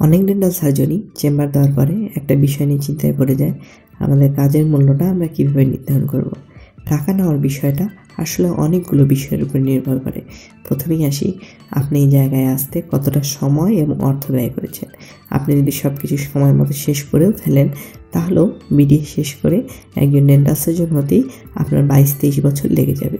অনেক dental সার্জনই chamber দেওয়ার পরে একটা বিষয় নিয়ে চিন্তায় পড়ে যায়, আমাদের কাজের মূল্যটা আমরা কীভাবে নির্ধারণ করব। টাকা নেওয়ার বিষয়টা আসলে অনেকগুলো বিষয়ের উপর নির্ভর করে। প্রথমেই আসি, আপনি এই জায়গায় আসতে কতটা সময় এবং অর্থ ব্যয় করেছেন। আপনি যদি সব কিছু সময় মতো শেষ করেও ফেলেন, তাহলেও বিডিএ শেষ করে একজন ডেন্টাল সার্জন হতেই আপনার 22-23 বছর লেগে যাবে।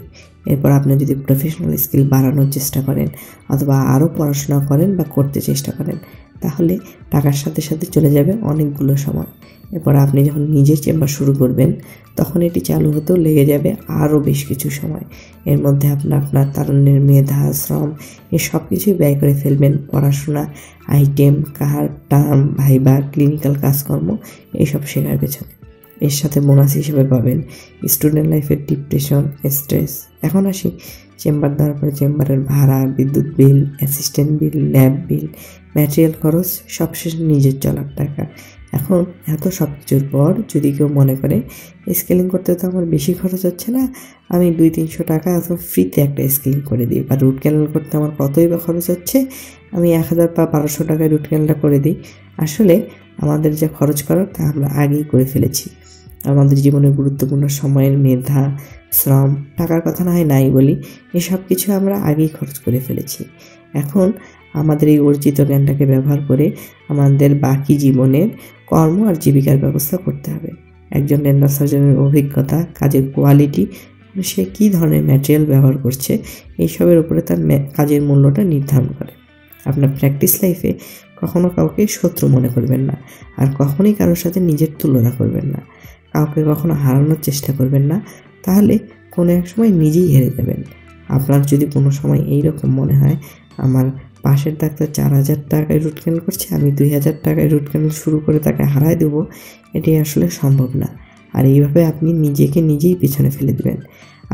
এরপর আপনি যদি প্রফেশনাল স্কিল বাড়ানোর চেষ্টা করেন অথবা আরও পড়াশোনা করেন বা করতে চেষ্টা করেন, তাহলে টাকার সাথে সাথে চলে যাবে অনেকগুলো সময়। এরপর আপনি যখন নিজের চেম্বার শুরু করবেন, তখন এটি চালু হতেও লেগে যাবে আরও বেশ কিছু সময়। এর মধ্যে আপনার তারুণ্যের মেধা, শ্রম সব কিছুই ব্যয় করে ফেলবেন পড়াশোনা, item, card, term, viva, clinical কাজকর্ম এইসব শেখার পেছনে। এর সাথে বোনাস হিসেবে পাবেন স্টুডেন্ট লাইফের ডিপ্রেশন, স্ট্রেস। এখন আসি, চেম্বার দেওয়ার পরে চেম্বারের ভাড়া, বিদ্যুৎ বিল, অ্যাসিস্ট্যান্ট বিল, ল্যাব বিল, ম্যাটেরিয়াল খরচ, সবশেষে নিজের চলার টাকা। এখন এত সব কিছুর পর যদি কেউ মনে করে স্কেলিং করতে তো আমার বেশি খরচ হচ্ছে না, আমি 200-300 টাকা অথবা ফ্রিতে একটা স্কেলিং করে দিই, বা রুট ক্যানাল করতে আমার কতই বা খরচ হচ্ছে, আমি 1000 বা 1200 টাকায় রুট ক্যানালটা করে দিই। আসলে আমাদের যে খরচ করার তা আমরা আগেই করে ফেলেছি। আমাদের জীবনের গুরুত্বপূর্ণ সময়ের মেধা, শ্রম, টাকার কথা না হয় নাই বলি, এসব কিছু আমরা আগেই খরচ করে ফেলেছি। এখন আমাদের এই অর্জিত জ্ঞানটাকে ব্যবহার করে আমাদের বাকি জীবনের কর্ম আর জীবিকার ব্যবস্থা করতে হবে। একজন ডেন্টাল সার্জনের অভিজ্ঞতা, কাজের কোয়ালিটি, সে কী ধরনের ম্যাটেরিয়াল ব্যবহার করছে, এইসবের উপরে তার কাজের মূল্যটা নির্ধারণ করে। আপনার প্র্যাকটিস লাইফে কখনো কাউকে শত্রু মনে করবেন না, আর কখনোই কারোর সাথে নিজের তুলনা করবেন না। কাউকে কখনো হারানোর চেষ্টা করবেন না, তাহলে কোনো এক সময় নিজেই হেরে যাবেন। আপনার যদি কোনো সময় এইরকম মনে হয় আমার পাশের ডাক্তার 4000 টাকায় রুট ক্যানাল করছে, আমি 2000 টাকায় রুট ক্যানাল শুরু করে তাকে হারায় দেবো, এটি আসলে সম্ভব না। আর এইভাবে আপনি নিজেকে নিজেই পেছনে ফেলে দেবেন।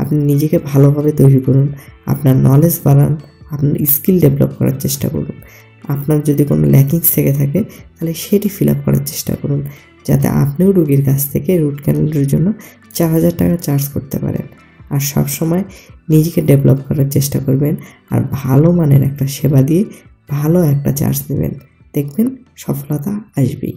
আপনি নিজেকে ভালোভাবে তৈরি করুন, আপনার নলেজ বাড়ান, আপনার স্কিল ডেভেলপ করার চেষ্টা করুন। আপনার যদি কোনো ল্যাকিংস থেকে থাকে, তাহলে সেটি ফিল আপ করার চেষ্টা করুন, যাতে আপনিও রোগীর কাছ থেকে রুট ক্যানালের জন্য 4000 টাকা চার্জ করতে পারেন। আর সবসময় নিজেকে ডেভেলপ করার চেষ্টা করবেন, আর ভালো মানের একটা সেবা দিয়ে ভালো একটা চার্জ নেবেন, দেখবেন সফলতা আসবেই।